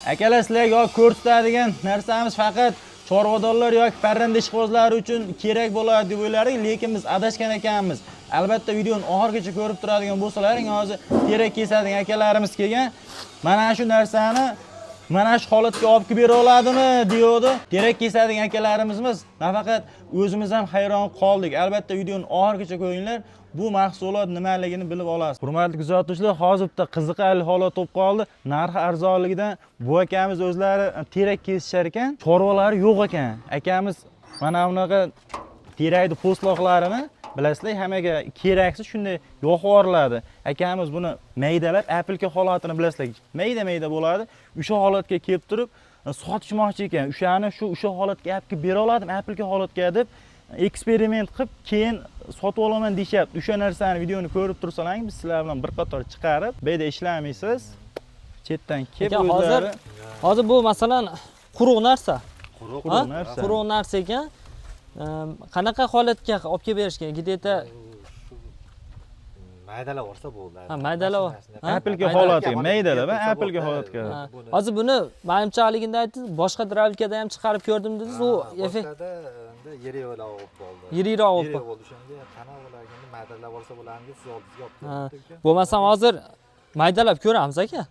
Akalar sizlarga yoki ko'rsatadigan narsamiz faqat chorvadorlar yoki parranda ishqibozlari uchun kerak bo'ladi deb o'yladik, lekin biz adashgan ekanmiz. Albatta videoni oxirigacha ko'rib turadigan bo'lsalaring, hozir terak kesadigan akalarimiz kelgan. Mana shu narsani mana shu holatga olib kelib bera oladimi deydi. Terak kesadigan akalarimiz nafaqat o'zimiz ham hayron qoldik. Albatta videoni oxirigacha ko'ringlar. Bu mahsulot nimaligini bilib olasiz. Hurmatli kuzatuvchilar, hozir bitta qiziqarli holat bo'lib qoldi. Narxi arzonligidan bu akamiz o'zlari terak kesishar ekan, chorvalari yo'q ekan. Akamiz mana bunaqa terakni po'stloqlarini bilasizlar, hammaga keraksiz shunday yoqib yuboriladi. Akamiz buni maydalab, apilka holatini bilasizlar, mayda bo'ladi. O'sha holatga kelib turib sotishmoqchi ekan. O'sha holatga olib kelib bera oladimi, apilka holatga deb eksperiment qilib keyin sotib olaman deyapti. O'sha narsani videoni ko'rib tursalang, biz sizlar bilan bir qator chiqarib, bu yerda ishlamaysiz. Chetdan kelib o'zlari. Hozir bu masalan quruq narsa. Quruq narsa ekan. Qanaqa holatga olib kelib berishgan? Gideta maydalab olsa bo'ladi. Ha, maydalab. Apilka holatiga, maydalab, apilka holatga. Hozir buni menimchaligimda aytdingiz, boshqa dravlikada ham chiqarib ko'rdim dedingiz, u effekt yirikroq bo'ldi. Yirikroq bo'ldi. O'shanga qana bo'larganda maydalab olsa bo'lardi, siz oldingizga olib keldik. Bo'lmasam hozir maydalab ko'ramiz aka.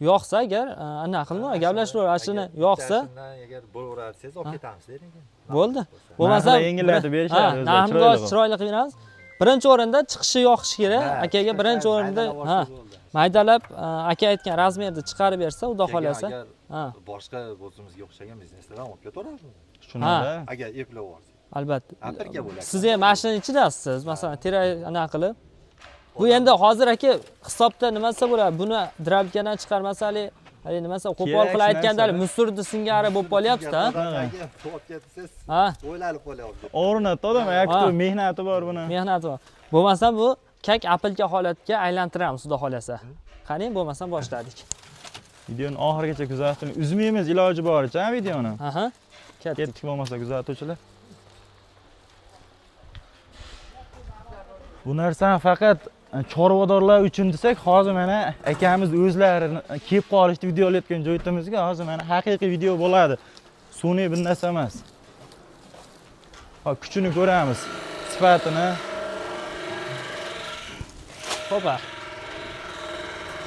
Yo'qsa agar ana qilma, gaplashib shuni yo'qsa, agar bo'laversangiz olib ketamiz deng. Bo'ldi. Bo'lmasam yengillatib berishadi. Narxni chiroyli qilib beramiz. Birinchi o'rinda chiqishi yoqish kerak. Akaga birinchi o'rinda maydalab aka aytgan razmerda chiqarib bersa, xudo xolasa. Boshqa o'zimizga o'xshagan bizneslardan olib ketaveramiz. Shunday. Agar eplab olsa. Albatta. Apilka bo'ladi. Siz ham mashina ichidasiz, masalan, terak ana qilib. Bu endi hozir aka hisobda nima desa bo'ladi? Buni dravkadan chiqarmasalik, hali nima desa qo'pol qilib aytganda musurdi singari bo'lib qolyapti-da. Olib ketasiz. O'ylanib qolyapti. O'rnatdi odam, aktor mehnati bor buni. Mehnati bor. Bo'lmasa bu kak apilka holatga aylantiramiz, xudo xolasa. Qani, bo'lmasam boshladik. Videoni oxirigacha kuzating. Uzmaymiz iloji boricha videoni. Aha. Ketdik bo'lmasa kuzatuvchilar. Bu narsani faqat chorvadorlar uchun desak, hozir mana akamiz o'zlari kelib qolishdi video olayotgan joyimizga, hozir mana haqiqiy video bo'ladi. Sun'iy bir narsa emas. Hop, kuchini ko'ramiz, sifatini.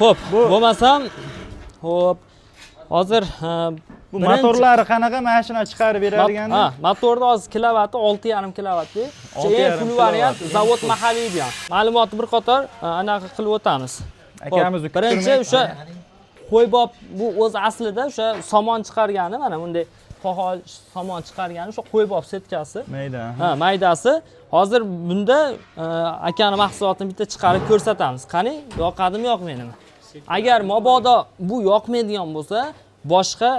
Xo'p, bo'lmasam, xo'p. Hozir bu motorlari qanaqa mashina chiqarib beradigan? Motorda hozir kilovati 6,5 kilovatli. Eng pul variant zavod mahalliy degan. Ma'lumotni bir qator anaqa qilib o'tamiz. Akamiz birinchi o'sha qo'ybob bu o'z aslida o'sha somon chiqargani, mana bunday qo'hol somon chiqargani o'sha qo'ybob setkasi. Mayda. Maydasi. Hozir bunda akani mahsulotini bitta chiqarib ko'rsatamiz. Qani, yoqadimi, yoqmaydimi? Agar mabodo bu yoqmaydigan bo'lsa, boshqa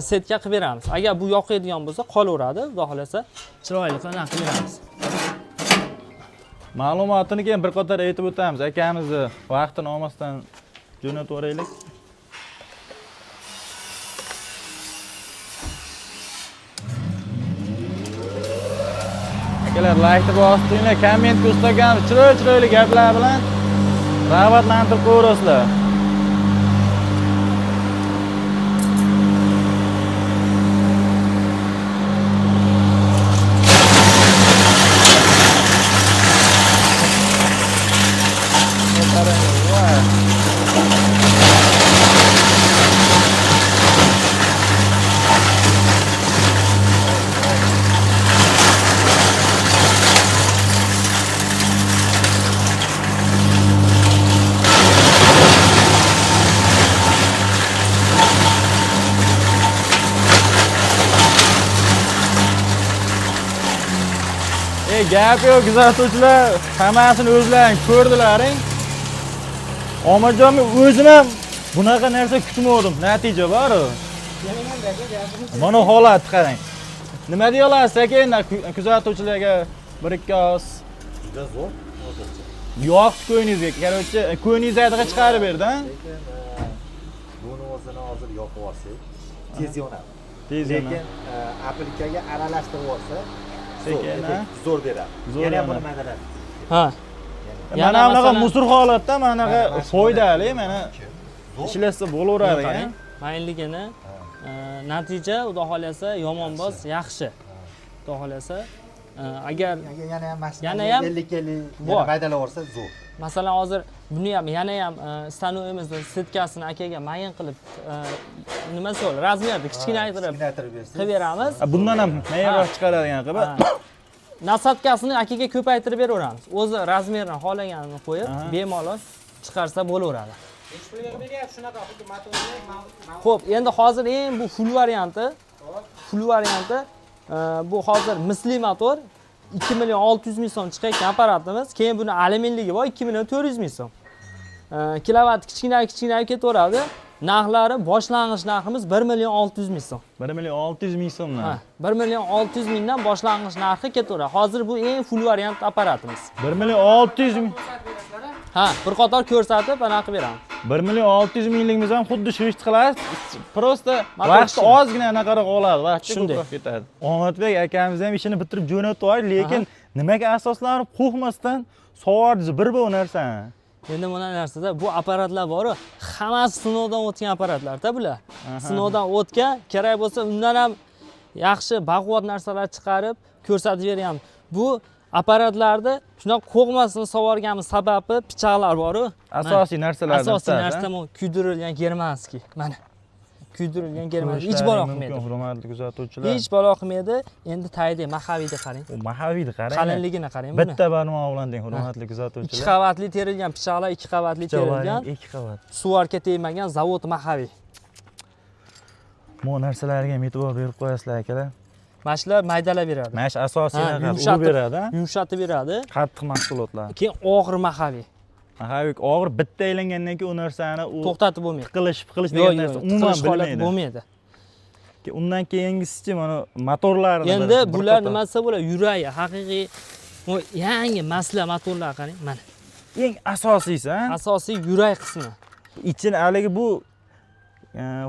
setka qilib beramiz. Agar bu yoqadigan bo'lsa, qolaveradi, xudo xolasa chiroyli qilib beramiz. Ma'lumotini keyin bir qator aytib o'tamiz. Akamizni vaqtini olmasdan jo'natib o'raylik. Akalar, like bosinglar, komment ko'rsatgan chiroyli gaplar bilan rag'batlantirib qo'yasizlar. Gap yo'q, kuzatuvchilar, hammasini o'zlaring ko'rdilaring. Omajon, o'zim ham bunaqa narsa kutmadim. Natija bor-ku. Mana holat qarang. Nima deya olasiz aka, kuzatuvchilarga bir ikki oz Juda zo'r. yo'q ko'ningizga, короче, ko'ningizga chiqarib berdi, ha? Buni o'zini hozir yoqib olsak, tez yonadi. Lekin apilkaga aralashtirib olsa, sekin, zo'r beradi. Yana buni maydalab. Ha. Mana bunaqa musur holatda, mana bunaqa foydali, mana ishlatsa bo'laveradi. mayinligini natija xudo xolasa yomonboz yaxshi. Xudo xolasa agar yana ham Yana ham 50 bor. maydalab olsa zo'r. masalan hozir buni ham yana ham stanovimizni setkasini akaga mayin qilib nimasi bor razmerni kichkinaytirib Kichkinaytirib bersangiz. qilib beramiz. Bundan ham mayinroq chiqaradigan qilib. Nasatkasini akaga ko'paytirib beraveramiz. O'zi razmerini xohlaganini qo'yib, bemalol chiqarsa bo'laveradi. Xo'p, endi hozir eng bu full varianti. Full varianti bu hozir misli motor 2 million 600 ming so'm chiqayotgan apparatimiz. Keyin buni alyuminligi bor 2 million 400 ming so'm. Kilovat kichkinayib ketaveradi. Narxlari boshlang'ich narximiz 1 million 600 ming so'm. 1 million 600 ming so'mdan. 1 million 600 mingdan boshlang'ich narxi ketaveradi. Hozir bu eng full variant apparatimiz. 1 million 600 ming. Ha, bir qator ko'rsatib anaqa beramiz. 1 million 600 mingligimiz ham xuddi shu ishni qilasiz. Prosta Motor vaqt ishini. ozgina anaqaroq oladi, vaqt Shunday. ko'proq ketadi. Omadbek akamiz ham ishini bitirib jo'natib yubordi, lekin nimaga asoslanib qo'rqmasdan sovardingiz bir bu narsani. Endi mana narsada bu apparatlar bor, hammasi sinovdan o'tgan apparatlar-da bular. Sinovdan o'tgan, kerak bo'lsa undan ham yaxshi baquvvat narsalar chiqarib ko'rsatib beryapmiz. Bu apparatlarda shunaqa qo'rqmasdan sovorganimiz sababi pichoqlar bor-ku. Asosiy narsalardan Asosiy narsa bu kuydirilgan germanskiy. Mana kuydirilgan germanskiy hech balo qilmaydi. Hurmatli kuzatuvchilar. Hech balo qilmaydi. Endi tayda mahaviyda qarang. U mahaviyni qarang. Qalinligini qarang buni. Bitta barmoq bilan deng, hurmatli 2 kuzatuvchilar. qavatli terilgan pichoqlar, 2 qavatli terilgan. 2 qavat. Suvarga tegmagan zavod mahaviy. Bu narsalarga ham e'tibor berib qo'yasizlar akalar. Mana shular maydalab beradi. Mana shu asosiy narsa yumshatib beradi, ha? Yumshatib beradi. Qattiq mahsulotlar. Keyin og'ir mahaviy. Mahaviy og'ir bitta aylangandan keyin u narsani u To'xtatib bo'lmaydi. qilish degan narsa umuman bilmaydi. bo'lmaydi. Undan keyingisi mana motorlarni Endi bular nimasi bo'ladi? Yuragi, haqiqiy bu yangi masla motorlar qarang, mana. eng asosiysi, ha? Asosiy yurak qismi. Ichini haligi bu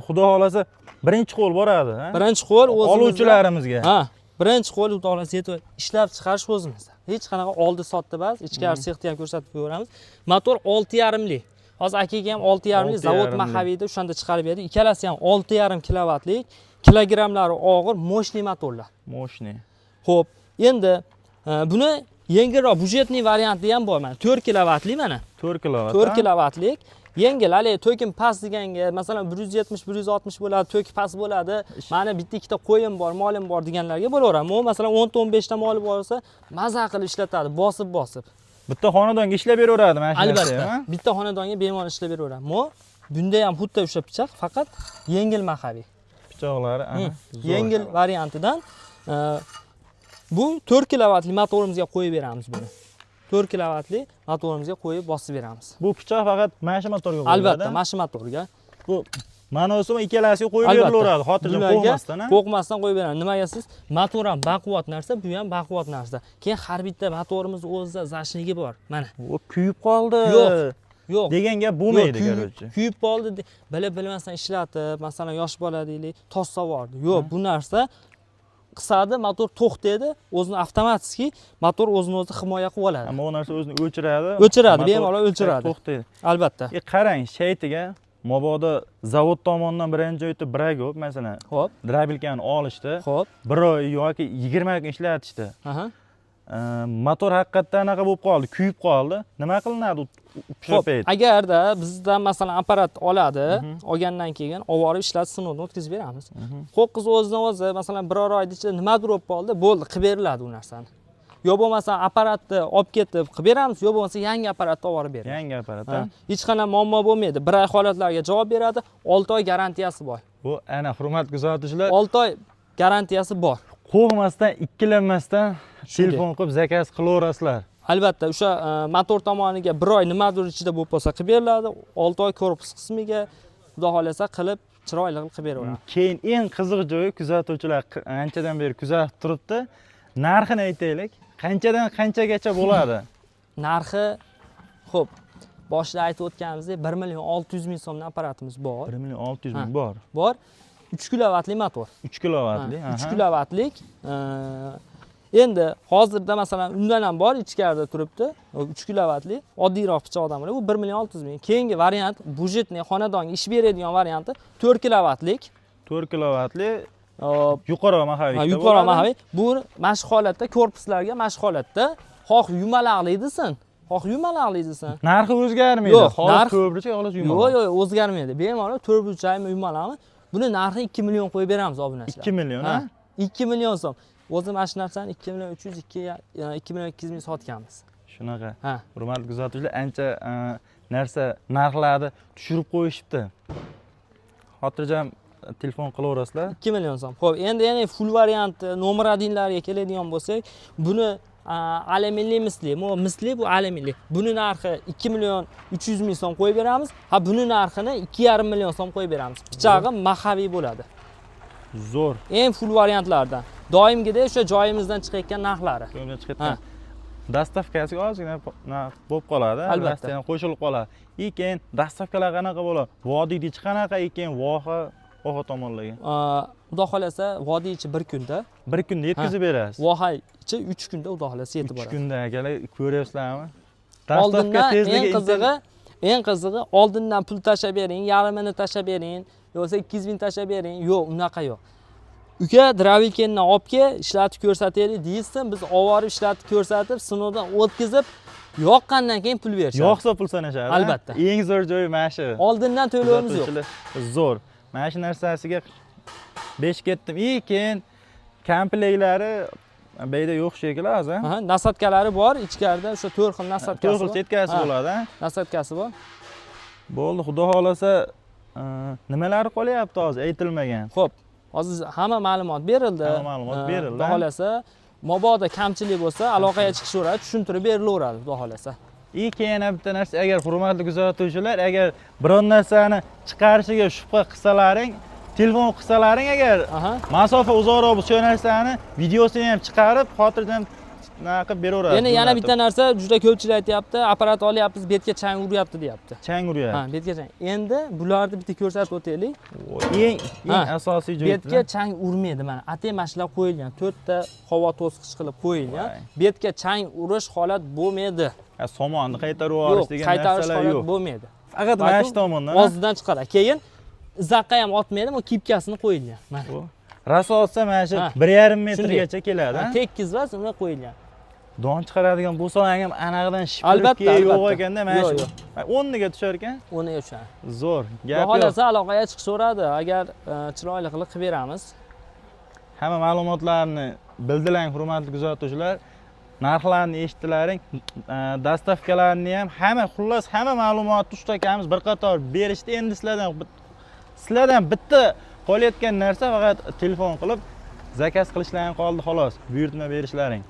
xudo xolasa birinchi qo'l boradi, ha? Birinchi qo'l o'zimizda. Oluvchilarimizga. Ha, birinchi qo'l xudo xolasa yetib ishlab chiqarish o'zimizda. Hech qanaqa oldi sotdi emas, ichkari sexni ham ko'rsatib qo'yamiz. Motor 6,5 lik. Hozir akaga ham 6,5 lik zavod mahaviyda o'shanda chiqarib berdi. Ikkalasi ham 6,5 kilovatlik, kilogrammlari og'ir, moshli motorlar. Moshni. Xo'p, endi buni yengilroq budjetli varianti ham bor mana. 4 kilovatli mana. 4 kilovat. 4 kilovatlik. Yengil, hali to'kim past deganga, masalan 170, 160 bo'ladi, to'ki past bo'ladi. Mana bitta ikkita qo'yim bor, molim bor deganlarga bo'laveradi. U masalan 10 ta 15 ta moli bo'lsa, maza qilib ishlatadi, bosib. Bitta xonadonga ishlab beraveradi mana shu Albatta, narsa, ha? bitta xonadonga bemalol ishlab beraveradi. Bunda ham xuddi o'sha pichoq, faqat yengil mahaviy. Pichoqlari, Yengil variantidan bu 4 kilovatli motorimizga qo'yib beramiz buni. 4 kilovatli motorimizga qo'yib bosib beramiz. Bu pichoq faqat mana shu motorga qo'yiladi. Albatta, mana shu motorga. Bu manosimi ikkalasiga qo'yib berilaveradi, xotirjam qo'ymasdan, ha? Qo'rqmasdan qo'yib beramiz. Nimaga siz? Motor ham baquvvat narsa, bu ham baquvvat narsa. Keyin har bitta motorimiz o'zida zashnigi bor. Mana. U kuyib qoldi. Yo'q. degan gap bo'lmaydi, короче. Kuyib qoldi, bilmasdan ishlatib, masalan yosh bola deylik, toz savordi. Yo'q, bu narsa qisadi, motor to'xtaydi, o'zini avtomatik motor o'zini o'zi himoya qilib oladi. Ammo u narsa o'zini o'chiradi. O'chiradi, bemalol o'chiradi. To'xtaydi. Albatta. Qarang, shaytiga mabodo zavod tomonidan birinchi joyda bragov, masalan, Xo'p, drabilkani olishdi. xo'p. 1 oy yoki 20 kun ishlatishdi. Aha. Motor haqiqatdan anaqa bo'lib qoldi, kuyib qoldi. Nima qilinadi o'sha Xo'p, payt? agarda bizdan masalan apparat oladi, olgandan keyin olib ishlatib sinovdan o'tkazib beramiz. Qo'qqiz o'zidan o'zi masalan biror oy ichida nima bo'lib qoldi, bo'ldi, qilib beriladi u narsani. Yo bo'lmasa apparatni olib ketib qilib beramiz, yo bo'lmasa yangi apparatni olib beramiz. Yangi apparat, Hech qanday muammo bo'lmaydi. 1 oy holatlarga javob beradi, 6 oy garantiyasi bor. Bu ana hurmatli kuzatuvchilar, 6 oy garantiyasi bor. qo'rqmasdan, ikkilanmasdan telefon qilib zakaz qilaverasizlar. Albatta, o'sha motor tomoniga 1 oy nimadir ichida bo'lib qolsa qilib beriladi, 6 oy korpus qismiga xudo xolasa qilib chiroyli qilib beraveramiz. Keyin eng qiziq joyi, kuzatuvchilar anchadan beri kuzatib turibdi. Narxini aytaylik. Qanchadan qanchagacha bo'ladi? Narxi, xo'p, boshida aytib o'tganimizdek 1 million 600 ming so'mdan apparatimiz bor. 1 million 600 ming bor. Bor. 3 kilovatli motor. 3 kilovatli. 3 kilovatlik. Endi hozirda masalan undan ham bor, ichkarida turibdi. 3 kilovatli oddiyroq pichoqdan bor. Bu 1 million 600 ming. Keyingi variant budjetli xonadonga ish beradigan varianti 4 kilovatlik. 4 kilovatli yuqori mahaviy. Yuqori mahaviy. Bu mashq holatda, korpuslarga mashq holatda xoh yumalaqli desin, xoh yumalaqli desin. Narxi o'zgarmaydi. Yo'q, Xolis ko'pincha xolis yumaloq. Yo'q, o'zgarmaydi. Bemalol 4 burchakmi yumalaqmi? Buni narxi 2 million qo'yib beramiz obunachilar. 2 million, ha? 2 million so'm. O'zi mana shu narsani 2 million 300, 2 million 200 ming sotganmiz. Shunaqa. Ha. Hurmatli kuzatuvchilar, ancha narsa narxlarni tushirib qo'yishibdi. Xotirjam telefon qilaverasizlar. 2 million so'm. Xo'p, endi yana full variant nomer 1larga keladigan bo'lsak, buni alyuminli misli, misli bu alyuminli. Buni narxi 2 million 300 ming so'm qo'yib beramiz. Ha, buni narxini 2,5 million so'm qo'yib beramiz. Pichog'i mahaviy bo'ladi. Zo'r. Eng full variantlardan. Doimgidek o'sha joyimizdan chiqayotgan narxlari. Ko'mda chiqayotgan. Dastavkasiga ozgina bo'lib qoladi. Albatta. Dastavka qo'shilib qoladi. Keyin dastavkalar qanaqa bo'ladi? Vodiyda ichi qanaqa ekan, voha tomonlarga. Xudo xolasa vodiy ichi 1 kunda, 1 kunda yetkazib berasiz. voha ichi 3 kunda xudo xolasa yetib 3 boradi. kunda akalar ko'ryapsizlarmi? Oldindan eng qizig'i oldindan pul tashab bering, yarmini tashab bering, yo'qsa 200 ming tashab bering. Yo'q, unaqa yo'q. Uka Dravikenni olib kel, ishlatib ko'rsataylik deysin, biz olib ishlatib ko'rsatib, sinovdan o'tkazib, yoqqandan keyin pul berishadi. Yo'qsa pul sanashadi. Albatta. Eng zo'r joyi mana shu. Oldindan to'lovimiz yo'q. Zo'r. Mana shu narsasiga 5 ketdim. Keyin kompleklari bu yerda yo'q shekilli hozir. Aha, nasatkalari bor, ichkarida o'sha 4 xil nasatkasi 4 xil setkasi bo'ladi, ha? Nasatkasi bor. Bo'ldi, xudo xolasa nimalari qolyapti hozir aytilmagan. Xo'p, hozir hamma ma'lumot berildi. Hamma ma'lumot berildi. Xudo xolasa, mabodo kamchilik bo'lsa, aloqaga chiqishaveradi, tushuntirib berilaveradi, xudo xolasa. Keyin yana bitta narsa, agar hurmatli kuzatuvchilar, agar biron narsani chiqarishiga shubha qilsalaring, telefon qilsalaring, agar masofa uzoqroq bo'lsa, shu narsani videosini ham chiqarib, xotirjam qilib beraveradi. Yana bitta narsa juda ko'pchilik aytayapti, apparat olyapmiz, betga chang uryapti deyapti. Chang uryapti. Ha, betga chang. Endi bularni bitta ko'rsatib o'taylik. Eng asosiy joyi. Betga chang urmaydi mana. Atay mashlar qo'yilgan, 4 ta havo to'sqich qilib qo'yilgan. Betga chang urish holat bo'lmaydi. Somonni qaytarib yuborish degan narsalar yo'q. Bo'lmaydi. Faqat mana shu tomondan. Og'zidan chiqadi. Keyin izoqqa ham otmaydi, bu kipkasini qo'yilgan. Mana. Raso otsa mana shu 1,5 metrgacha keladi, ha? Tekis va unda qo'yilgan. Don chiqaradigan bo'lsang ham anaqadan shipirki yo'q ekanda, mana shu 10 ga tushar ekan. 10 ga tushadi. Zo'r. Gap yo'q. Xohlasa aloqaga chiqishaveradi, agar chiroyli qilib beramiz. Hamma ma'lumotlarni bildilang, hurmatli kuzatuvchilar. Narxlarni eshitdilaring, dastavkalarni ham xullas hamma ma'lumotni ustakamiz bir qator berishdi. Endi sizlardan bitta qolayotgan narsa faqat telefon qilib zakaz qilishlaring qoldi xolos. Buyurtma berishlaring.